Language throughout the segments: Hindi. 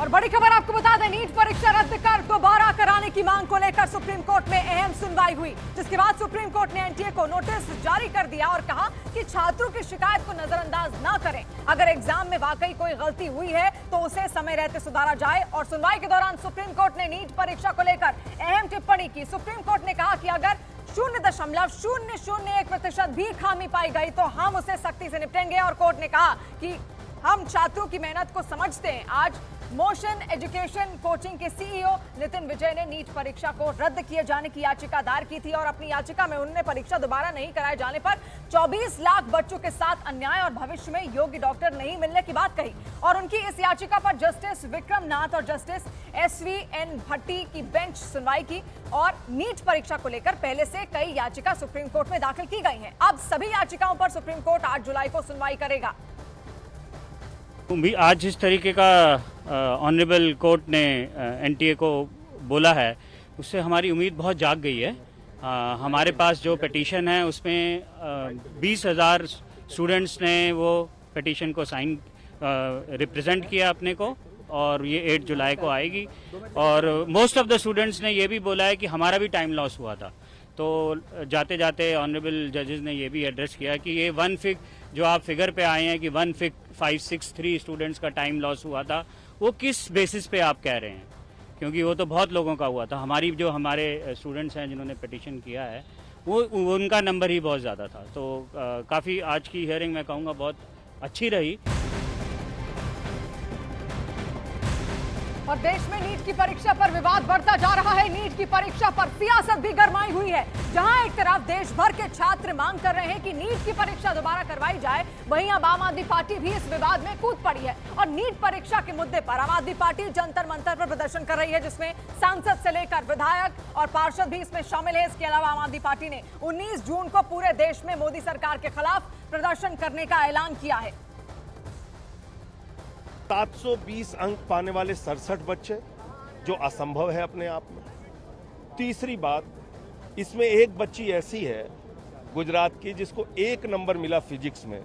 और बड़ी खबर आपको बता दें, नीट परीक्षा रद्द कर दोबारा कराने की मांग को लेकर सुप्रीम कोर्ट में अहम सुनवाई हुई, जिसके बाद सुप्रीम कोर्ट ने एनटीए को नोटिस जारी कर दिया और कहा कि छात्रों की शिकायत को नजरअंदाज न करें। अगर एग्जाम में वाकई कोई गलती हुई है तो उसे समय रहते सुधारा जाए। और सुनवाई के दौरान सुप्रीम कोर्ट ने नीट परीक्षा को लेकर अहम टिप्पणी की। सुप्रीम कोर्ट ने कहा कि अगर 0.001% भी खामी पाई गई तो हम उसे सख्ती से निपटेंगे। और कोर्ट ने कहा कि हम छात्रों की मेहनत को समझते हैं। आज मोशन एजुकेशन कोचिंग के सीईओ नितिन विजय ने नीट परीक्षा को रद्द किए जाने की याचिका दायर की थी और अपनी याचिका में उन्होंने परीक्षा दोबारा नहीं कराए जाने पर 24 लाख बच्चों के साथ अन्याय और भविष्य में योग्य डॉक्टर नहीं मिलने की बात कही। और उनकी इस याचिका पर जस्टिस विक्रम नाथ और जस्टिस SV-N भट्टी की बेंच सुनवाई की। और नीट परीक्षा को लेकर पहले से कई याचिका सुप्रीम कोर्ट में दाखिल की गई हैं। अब सभी याचिकाओं पर सुप्रीम कोर्ट 8 जुलाई को सुनवाई करेगा। आज जिस तरीके का ऑनरेबल कोर्ट ने एनटीए को बोला है, उससे हमारी उम्मीद बहुत जाग गई है। हमारे पास जो पिटीशन है उसमें 20,000 स्टूडेंट्स ने वो पिटीशन को साइन रिप्रेजेंट किया अपने को, और ये 8 जुलाई को आएगी। और मोस्ट ऑफ द स्टूडेंट्स ने ये भी बोला है कि हमारा भी टाइम लॉस हुआ था। तो जाते जाते ऑनरेबल जजेस ने ये भी एड्रेस किया कि ये जो आप फिगर पे आए हैं कि 1563 स्टूडेंट्स का टाइम लॉस हुआ था, वो किस बेसिस पे आप कह रहे हैं, क्योंकि वो तो बहुत लोगों का हुआ था। हमारे स्टूडेंट्स हैं जिन्होंने पिटीशन किया है, वो उनका नंबर ही बहुत ज़्यादा था। तो काफ़ी आज की हियरिंग मैं कहूँगा बहुत अच्छी रही। और देश में नीट की परीक्षा पर विवाद बढ़ता जा रहा है। नीट की परीक्षा पर सियासत भी गरमाई हुई है। जहां एक तरफ देश भर के छात्र मांग कर रहे हैं कि नीट की परीक्षा दोबारा करवाई जाए, वहीं अब आम आदमी पार्टी भी इस विवाद में कूद पड़ी है। और नीट परीक्षा के मुद्दे पर आम आदमी पार्टी जंतर मंतर पर प्रदर्शन कर रही है, जिसमें सांसद से लेकर विधायक और पार्षद भी इसमें शामिल है। इसके अलावा आम आदमी पार्टी ने 19 जून को पूरे देश में मोदी सरकार के खिलाफ प्रदर्शन करने का ऐलान किया है। 720 अंक पाने वाले 67 बच्चे, जो असंभव है अपने आप में। तीसरी बात, इसमें एक बच्ची ऐसी है गुजरात की जिसको 1 नंबर मिला फिजिक्स में,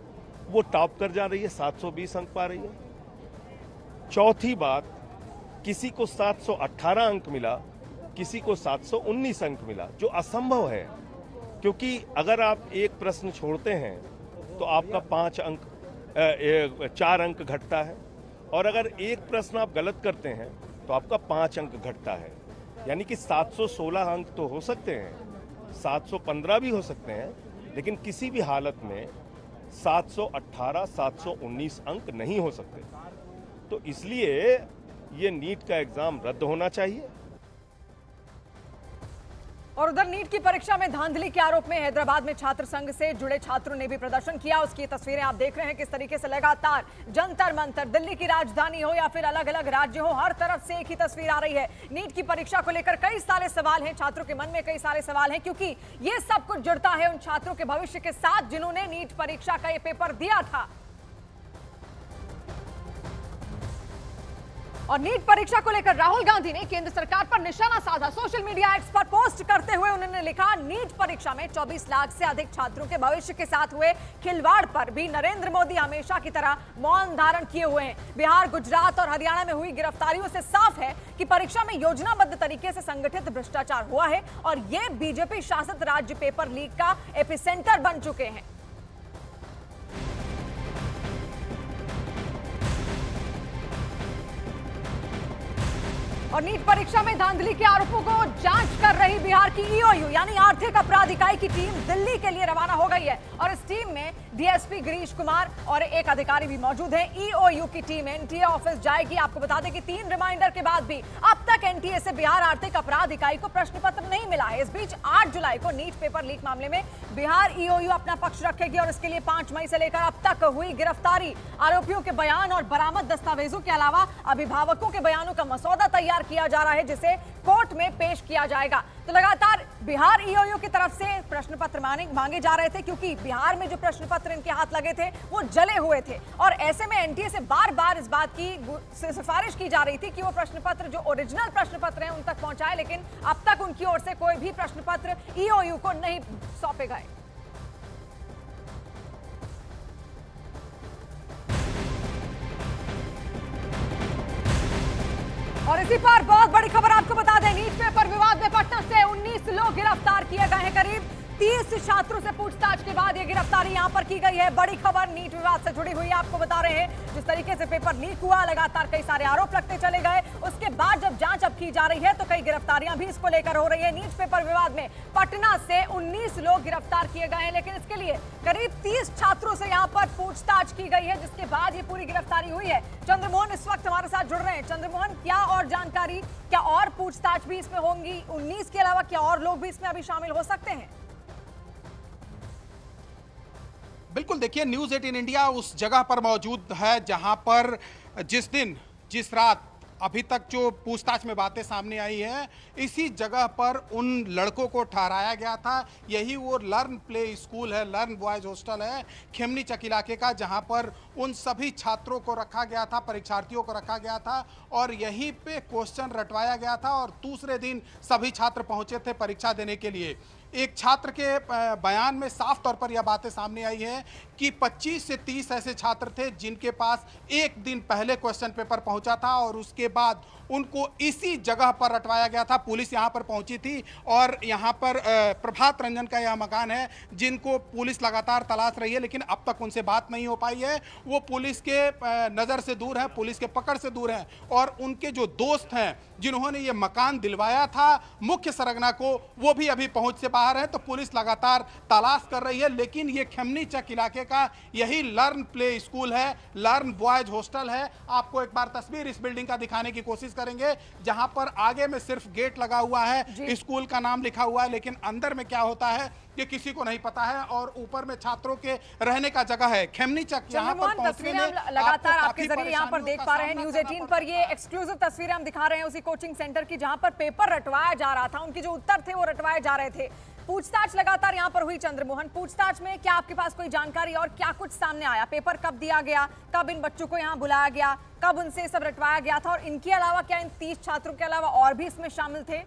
वो टॉप कर जा रही है, 720 अंक पा रही है। चौथी बात, किसी को 718 अंक मिला, किसी को 719 अंक मिला, जो असंभव है, क्योंकि अगर आप एक प्रश्न छोड़ते हैं तो आपका 4 अंक घटता है, और अगर एक प्रश्न आप गलत करते हैं तो आपका 5 अंक घटता है। यानी कि 716 अंक तो हो सकते हैं, 715 भी हो सकते हैं, लेकिन किसी भी हालत में 718, 719 अंक नहीं हो सकते। तो इसलिए ये नीट का एग्जाम रद्द होना चाहिए। और उधर नीट की परीक्षा में धांधली के आरोप में हैदराबाद में छात्र संघ से जुड़े छात्रों ने भी प्रदर्शन किया। उसकी तस्वीरें आप देख रहे हैं किस तरीके से लगातार जंतर मंतर, दिल्ली की राजधानी हो या फिर अलग अलग राज्य हो, हर तरफ से एक ही तस्वीर आ रही है। नीट की परीक्षा को लेकर कई सारे सवाल हैं, छात्रों के मन में कई सारे सवाल हैं, क्योंकि ये सब कुछ जुड़ता है उन छात्रों के भविष्य के साथ जिन्होंने नीट परीक्षा का ये पेपर दिया था। और नीट परीक्षा को लेकर राहुल गांधी ने केंद्र सरकार पर निशाना साधा। सोशल मीडिया एक्स पर पोस्ट करते हुए उन्होंने लिखा, नीट परीक्षा में 24 लाख से अधिक छात्रों के भविष्य के साथ हुए खिलवाड़ पर भी नरेंद्र मोदी हमेशा की तरह मौन धारण किए हुए हैं। बिहार, गुजरात और हरियाणा में हुई गिरफ्तारियों से साफ है कि परीक्षा में योजनाबद्ध तरीके से संगठित भ्रष्टाचार हुआ है और ये बीजेपी शासित राज्य पेपर लीक का एपिसेंटर बन चुके हैं। और नीट परीक्षा में धांधली के आरोपों को जांच कर रही बिहार की ईओयू यानी आर्थिक अपराध इकाई की टीम दिल्ली के लिए रवाना हो गई है। और इस टीम में डीएसपी गिरीश कुमार और एक अधिकारी भी मौजूद हैं। ईओयू की टीम एनटीए ऑफिस जाएगी। आपको बता दें कि 3 रिमाइंडर के बाद भी अब तक एनटीए से बिहार आर्थिक अपराध इकाई को प्रश्न पत्र नहीं मिला है। इस बीच 8 जुलाई को नीट पेपर लीक मामले में बिहार ईओयू अपना पक्ष रखेगी और इसके लिए 5 मई से लेकर अब तक हुई गिरफ्तारी, आरोपियों के बयान और बरामद दस्तावेजों के अलावा अभिभावकों के बयानों का मसौदा तैयार किया जा रहा है, जिसे कोर्ट में पेश किया जाएगा। तो लगातार बिहार ईओयू की तरफ से प्रश्न पत्र मांगे जा रहे थे, क्योंकि बिहार में जो प्रश्न पत्र इनके हाथ लगे थे वो जले हुए थे। और ऐसे में एनटीए से बार बार इस बात की सिफारिश की जा रही थी कि वो प्रश्न पत्र जो ओरिजिनल प्रश्न पत्र हैं उन तक पहुंचाए, लेकिन अब तक उनकी ओर से कोई भी प्रश्न पत्र ईओयू को नहीं सौंपे गए। और इसी पर बहुत बड़ी खबर आपको बता दें, नीट पेपर विवाद में पटना से 19 लोग गिरफ्तार किए गए हैं। करीब 30 छात्रों से पूछताछ के बाद यह गिरफ्तारी यहां पर की गई है। बड़ी खबर नीट विवाद से जुड़ी हुई है, आपको बता रहे हैं। जिस तरीके से पेपर लीक हुआ, लगातार कई सारे आरोप लगते चले गए, उसके बाद जब जांच अब की जा रही है तो कई गिरफ्तारियां भी इसको लेकर हो रही है। नीट पेपर विवाद में पटना से 19 लोग गिरफ्तार किए गए हैं, लेकिन इसके लिए करीब 30 छात्रों से यहां पर पूछताछ की गई है, जिसके बाद ये पूरी गिरफ्तारी हुई है। चंद्रमोहन इस वक्त हमारे साथ जुड़ रहे हैं। चंद्रमोहन, क्या और जानकारी, क्या और पूछताछ भी इसमें होंगी? 19 के अलावा क्या और लोग भी इसमें अभी शामिल हो सकते हैं? बिल्कुल, देखिए, न्यूज़ 18 इंडिया उस जगह पर मौजूद है जहां पर जिस रात अभी तक जो पूछताछ में बातें सामने आई है, इसी जगह पर उन लड़कों को ठहराया गया था। यही वो लर्न प्ले स्कूल है, लर्न बॉयज हॉस्टल है खेमनी चक इलाके का, जहां पर उन सभी छात्रों को रखा गया था, परीक्षार्थियों को रखा गया था और यहीं पे क्वेश्चन रटवाया गया था। और दूसरे दिन सभी छात्र पहुंचे थे परीक्षा देने के लिए। एक छात्र के बयान में साफ तौर पर यह बातें सामने आई है कि 25 से 30 ऐसे छात्र थे जिनके पास एक दिन पहले क्वेश्चन पेपर पहुंचा था और उसके बाद उनको इसी जगह पर रटवाया गया था। पुलिस यहां पर पहुंची थी और यहां पर प्रभात रंजन का यह मकान है, जिनको पुलिस लगातार तलाश रही है, लेकिन अब तक उनसे बात नहीं हो पाई है। वो पुलिस के नज़र से दूर हैं, पुलिस के पकड़ से दूर हैं और उनके जो दोस्त हैं जिन्होंने ये मकान दिलवाया था मुख्य सरगना को, वो भी अभी पहुंच से बाहर है। तो पुलिस लगातार तलाश कर रही है, लेकिन ये खेमनी चक इलाके का यही लर्न प्ले स्कूल है, लर्न बॉयज हॉस्टल है। आपको एक बार तस्वीर इस बिल्डिंग का दिखाने की कोशिश करेंगे, जहां पर आगे में सिर्फ गेट लगा हुआ है, स्कूल का नाम लिखा हुआ है, लेकिन अंदर में क्या होता है ये किसी को नहीं पता है। और ऊपर में छात्रों के रहने का जगह है। खेमनी चक यहां पर पहुंचने में लगातार आपके जरिए यहां पर देख पा रहे हैं, न्यूज़ 18 पर ये एक्सक्लूसिव तस्वीरें हम दिखा रहे हैं उसी कोचिंग सेंटर की, जहां पर पेपर रटवाया जा रहा था। उनके जो उत्तर थे वो रटवाए जा रहे थे। पूछताछ लगातार यहां पर हुई। चंद्रमोहन, पूछताछ में क्या आपके पास कोई जानकारी और क्या कुछ सामने आया? पेपर कब दिया गया, कब इन बच्चों को यहां बुलाया गया, कब उनसे सब रटवाया गया था और इनके अलावा क्या इन 30 छात्रों के अलावा और भी इसमें शामिल थे?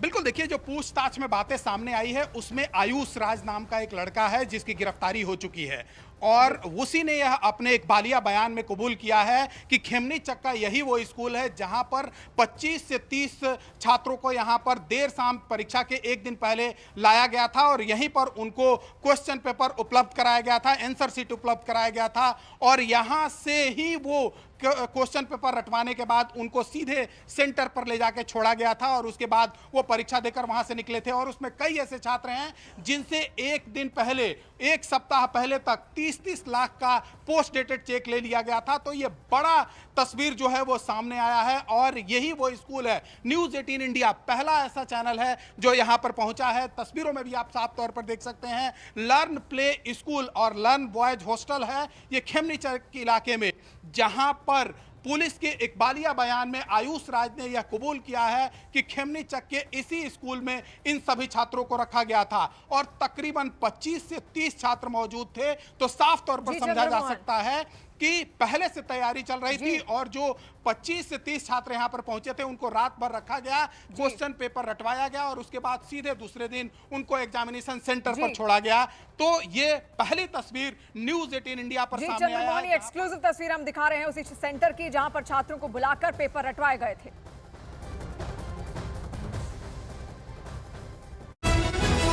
बिल्कुल, देखिए, जो पूछताछ में बातें सामने आई है उसमें आयुष राज नाम का एक लड़का है जिसकी गिरफ्तारी हो चुकी है और उसी ने यह अपने एक बालिया बयान में कबूल किया है कि खेमनी चक का यही वो स्कूल है जहां पर 25 से 30 छात्रों को यहां पर देर शाम परीक्षा के एक दिन पहले लाया गया था और यहीं पर उनको क्वेश्चन पेपर उपलब्ध कराया गया था, आंसर शीट उपलब्ध कराया गया था और यहां से ही वो क्वेश्चन पेपर रटवाने के बाद उनको सीधे सेंटर पर ले जाके छोड़ा गया था और उसके बाद वो परीक्षा देकर वहां से निकले थे। और उसमें कई ऐसे छात्र हैं जिनसे एक दिन पहले, एक सप्ताह पहले तक 30-30 लाख का पोस्ट डेटेड चेक ले लिया गया था। तो ये बड़ा तस्वीर जो है वो सामने आया है और यही वो स्कूल है। न्यूज़ 18 इंडिया पहला ऐसा चैनल है जो यहां पर पहुंचा है। तस्वीरों में भी आप साफ तौर पर देख सकते हैं, लर्न प्ले स्कूल और लर्न बॉयज हॉस्टल है ये खेमनी चक इलाके में, जहां पर पुलिस के एक बालिया बयान में आयुष राज ने यह कबूल किया है कि खेमनी चक के इसी स्कूल में इन सभी छात्रों को रखा गया था और तकरीबन 25 से 30 छात्र मौजूद थे। तो साफ तौर पर समझा जा सकता है कि पहले से तैयारी चल रही थी और जो 25 से 30 छात्र यहां पर पहुंचे थे उनको रात भर रखा गया, क्वेश्चन पेपर रटवाया गया और उसके बाद सीधे दूसरे दिन उनको एग्जामिनेशन सेंटर पर छोड़ा गया। तो ये पहली तस्वीर न्यूज़ 18 इंडिया पर सामने आया है। एक्सक्लूसिव तस्वीर हम दिखा रहे हैं उसी सेंटर की जहां पर छात्रों को बुलाकर पेपर रटवाए गए थे।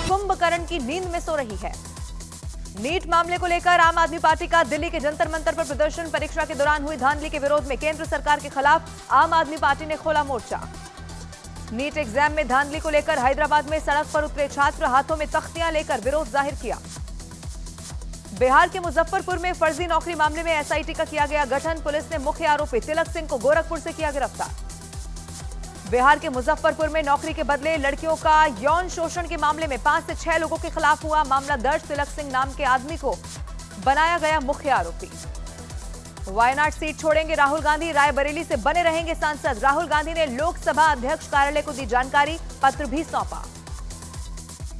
कुंभकर्ण की नींद में सो रही है। नीट मामले को लेकर आम आदमी पार्टी का दिल्ली के जंतर मंतर पर प्रदर्शन। परीक्षा के दौरान हुई धांधली के विरोध में केंद्र सरकार के खिलाफ आम आदमी पार्टी ने खोला मोर्चा। नीट एग्जाम में धांधली को लेकर हैदराबाद में सड़क पर उतरे छात्र, हाथों में तख्तियां लेकर विरोध जाहिर किया। बिहार के मुजफ्फरपुर में फर्जी नौकरी मामले में एसआईटी का किया गया गठन। पुलिस ने मुख्य आरोपी तिलक सिंह को गोरखपुर से किया गिरफ्तार। बिहार के मुजफ्फरपुर में नौकरी के बदले लड़कियों का यौन शोषण के मामले में 5 से 6 लोगों के खिलाफ हुआ मामला दर्ज। तिलक सिंह नाम के आदमी को बनाया गया मुख्य आरोपी। वायनाड सीट छोड़ेंगे राहुल गांधी, रायबरेली से बने रहेंगे सांसद। राहुल गांधी ने लोकसभा अध्यक्ष कार्यालय को दी जानकारी, पत्र भी सौंपा।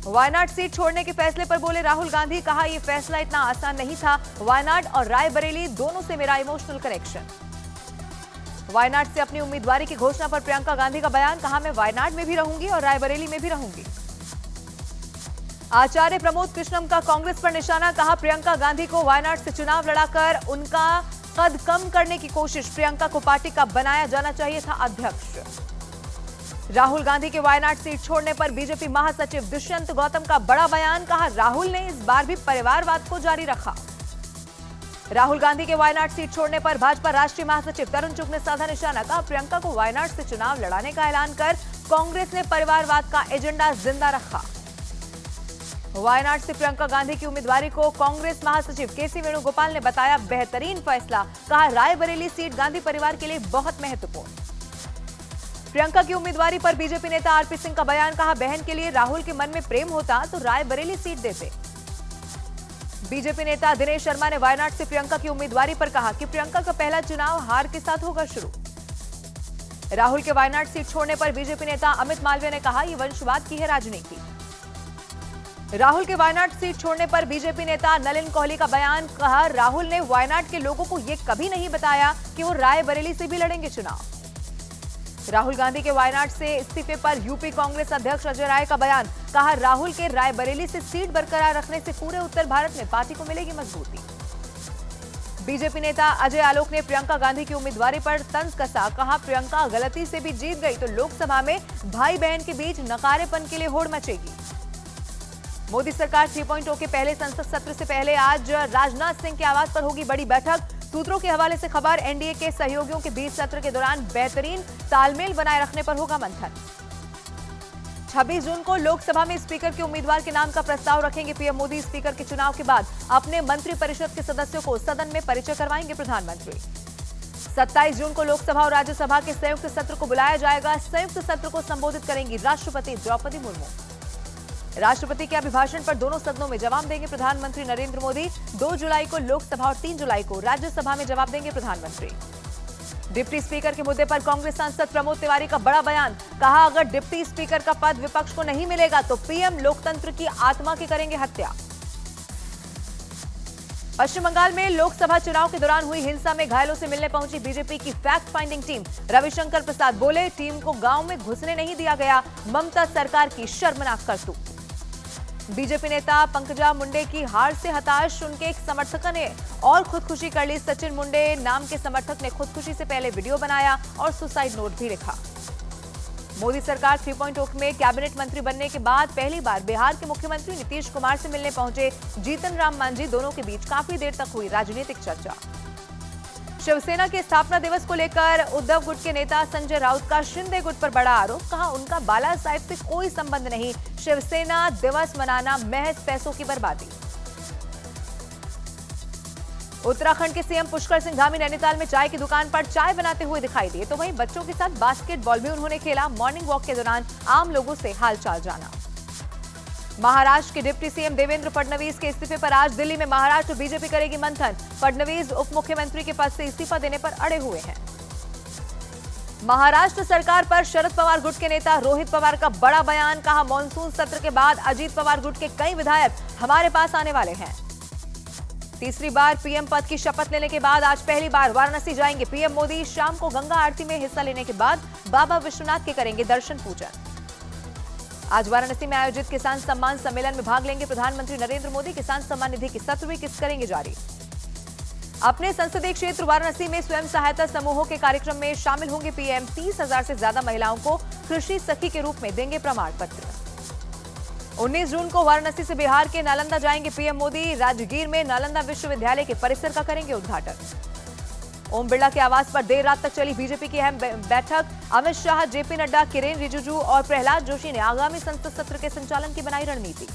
वायनाड सीट छोड़ने के फैसले पर बोले राहुल गांधी, कहा यह फैसला इतना आसान नहीं था। वायनाड और रायबरेली दोनों से मेरा इमोशनल कनेक्शन। वायनाड से अपनी उम्मीदवारी की घोषणा पर प्रियंका गांधी का बयान, कहा मैं वायनाड में भी रहूंगी और रायबरेली में भी रहूंगी। आचार्य प्रमोद कृष्णम का कांग्रेस पर निशाना, कहा प्रियंका गांधी को वायनाड से चुनाव लड़ाकर उनका कद कम करने की कोशिश, प्रियंका को पार्टी का बनाया जाना चाहिए था अध्यक्ष। राहुल गांधी के वायनाड सीट छोड़ने पर बीजेपी महासचिव दुष्यंत गौतम का बड़ा बयान, कहा राहुल ने इस बार भी परिवारवाद को जारी रखा। राहुल गांधी के वायनाड सीट छोड़ने पर भाजपा राष्ट्रीय महासचिव तरुण चुग ने साधा निशाना, कहा प्रियंका को वायनाड से चुनाव लड़ाने का ऐलान कर कांग्रेस ने परिवारवाद का एजेंडा जिंदा रखा। वायनाड से प्रियंका गांधी की उम्मीदवारी को कांग्रेस महासचिव केसी वेणुगोपाल ने बताया बेहतरीन फैसला, कहा रायबरेली सीट गांधी परिवार के लिए बहुत महत्वपूर्ण। प्रियंका की उम्मीदवारी पर बीजेपी नेता आरपी सिंह का बयान, कहा बहन के लिए राहुल के मन में प्रेम होता तो रायबरेली सीट देते। बीजेपी नेता दिनेश शर्मा ने वायनाड से प्रियंका की उम्मीदवारी पर कहा कि प्रियंका का पहला चुनाव हार के साथ होगा शुरू। राहुल के वायनाड सीट छोड़ने पर बीजेपी नेता अमित मालवीय ने कहा यह वंशवाद की है राजनीति। राहुल के वायनाड सीट छोड़ने पर बीजेपी नेता नलिन कोहली का बयान, कहा राहुल ने वायनाड के लोगों को यह कभी नहीं बताया कि वो रायबरेली से भी लड़ेंगे चुनाव। राहुल गांधी के वायनाड से इस्तीफे पर यूपी कांग्रेस अध्यक्ष अजय राय का बयान, कहा राहुल के रायबरेली से सीट बरकरार रखने से पूरे उत्तर भारत में पार्टी को मिलेगी मजबूती। बीजेपी नेता अजय आलोक ने प्रियंका गांधी की उम्मीदवारी पर तंज कसा, कहा प्रियंका गलती से भी जीत गई तो लोकसभा में भाई बहन के बीच नकारेपन के लिए होड़ मचेगी। मोदी सरकार 3.0 के पहले संसद सत्र से पहले आज राजनाथ सिंह के आवास पर होगी बड़ी बैठक। सूत्रों के हवाले से खबर, एनडीए के सहयोगियों के बीच सत्र के दौरान बेहतरीन तालमेल बनाए रखने पर होगा मंथन। 26 जून को लोकसभा में स्पीकर के उम्मीदवार के नाम का प्रस्ताव रखेंगे पीएम मोदी। स्पीकर के चुनाव के बाद अपने मंत्रिपरिषद के सदस्यों को सदन में परिचय करवाएंगे प्रधानमंत्री। 27 जून को लोकसभा और राज्यसभा के संयुक्त सत्र को बुलाया जाएगा। संयुक्त सत्र को संबोधित करेंगी राष्ट्रपति द्रौपदी मुर्मू। राष्ट्रपति के अभिभाषण पर दोनों सदनों में जवाब देंगे प्रधानमंत्री नरेंद्र मोदी। 2 जुलाई को लोकसभा और 3 जुलाई को राज्यसभा में जवाब देंगे प्रधानमंत्री। डिप्टी स्पीकर के मुद्दे पर कांग्रेस सांसद प्रमोद तिवारी का बड़ा बयान, कहा अगर डिप्टी स्पीकर का पद विपक्ष को नहीं मिलेगा तो पीएम लोकतंत्र की आत्मा की करेंगे हत्या। पश्चिम बंगाल में लोकसभा चुनाव के दौरान हुई हिंसा में घायलों से मिलने पहुंची बीजेपी की फैक्ट फाइंडिंग टीम। रविशंकर प्रसाद बोले टीम को गांव में घुसने नहीं दिया गया, ममता सरकार की शर्मनाक करतूत। बीजेपी नेता पंकजा मुंडे की हार से हताश उनके एक समर्थक ने और खुदकुशी कर ली। सचिन मुंडे नाम के समर्थक ने खुदकुशी से पहले वीडियो बनाया और सुसाइड नोट भी लिखा। मोदी सरकार 3.0 में कैबिनेट मंत्री बनने के बाद पहली बार बिहार के मुख्यमंत्री नीतीश कुमार से मिलने पहुंचे जीतन राम मांझी। दोनों के बीच काफी देर तक हुई राजनीतिक चर्चा। शिवसेना के स्थापना दिवस को लेकर उद्धव गुट के नेता संजय राउत का शिंदे गुट पर बड़ा आरोप, कहा उनका बाला साहेब से कोई संबंध नहीं, शिवसेना दिवस मनाना महज पैसों की बर्बादी। उत्तराखंड के सीएम पुष्कर सिंह धामी नैनीताल में चाय की दुकान पर चाय बनाते हुए दिखाई दिए, तो वहीं बच्चों के साथ बास्केटबॉल भी उन्होंने खेला। मॉर्निंग वॉक के दौरान आम लोगों से हालचाल जाना। महाराष्ट्र के डिप्टी सीएम देवेंद्र फडणवीस के इस्तीफे पर आज दिल्ली में महाराष्ट्र बीजेपी करेगी मंथन। फडणवीस उप मुख्यमंत्री के पद से इस्तीफा देने पर अड़े हुए हैं। महाराष्ट्र सरकार पर शरद पवार गुट के नेता रोहित पवार का बड़ा बयान, कहा मॉनसून सत्र के बाद अजीत पवार गुट के कई विधायक हमारे पास आने वाले हैं। तीसरी बार पीएम पद की शपथ लेने के बाद आज पहली बार वाराणसी जाएंगे पीएम मोदी। शाम को गंगा आरती में हिस्सा लेने के बाद बाबा विश्वनाथ के करेंगे दर्शन पूजन। आज वाराणसी में आयोजित किसान सम्मान सम्मेलन में भाग लेंगे प्रधानमंत्री नरेंद्र मोदी। किसान सम्मान निधि की 7वीं किस्त करेंगे जारी। अपने संसदीय क्षेत्र वाराणसी में स्वयं सहायता समूहों के कार्यक्रम में शामिल होंगे पीएम। 30,000 से ज्यादा महिलाओं को कृषि सखी के रूप में देंगे प्रमाण पत्र। 19 जून को वाराणसी से बिहार के नालंदा जाएंगे पीएम मोदी। राजगीर में नालंदा विश्वविद्यालय के परिसर का करेंगे उद्घाटन। ओम बिरला के आवास पर देर रात तक चली बीजेपी की अहम बैठक। अमित शाह, जेपी नड्डा, किरेन रिजिजू और प्रहलाद जोशी ने आगामी संसद सत्र के संचालन की बनाई रणनीति।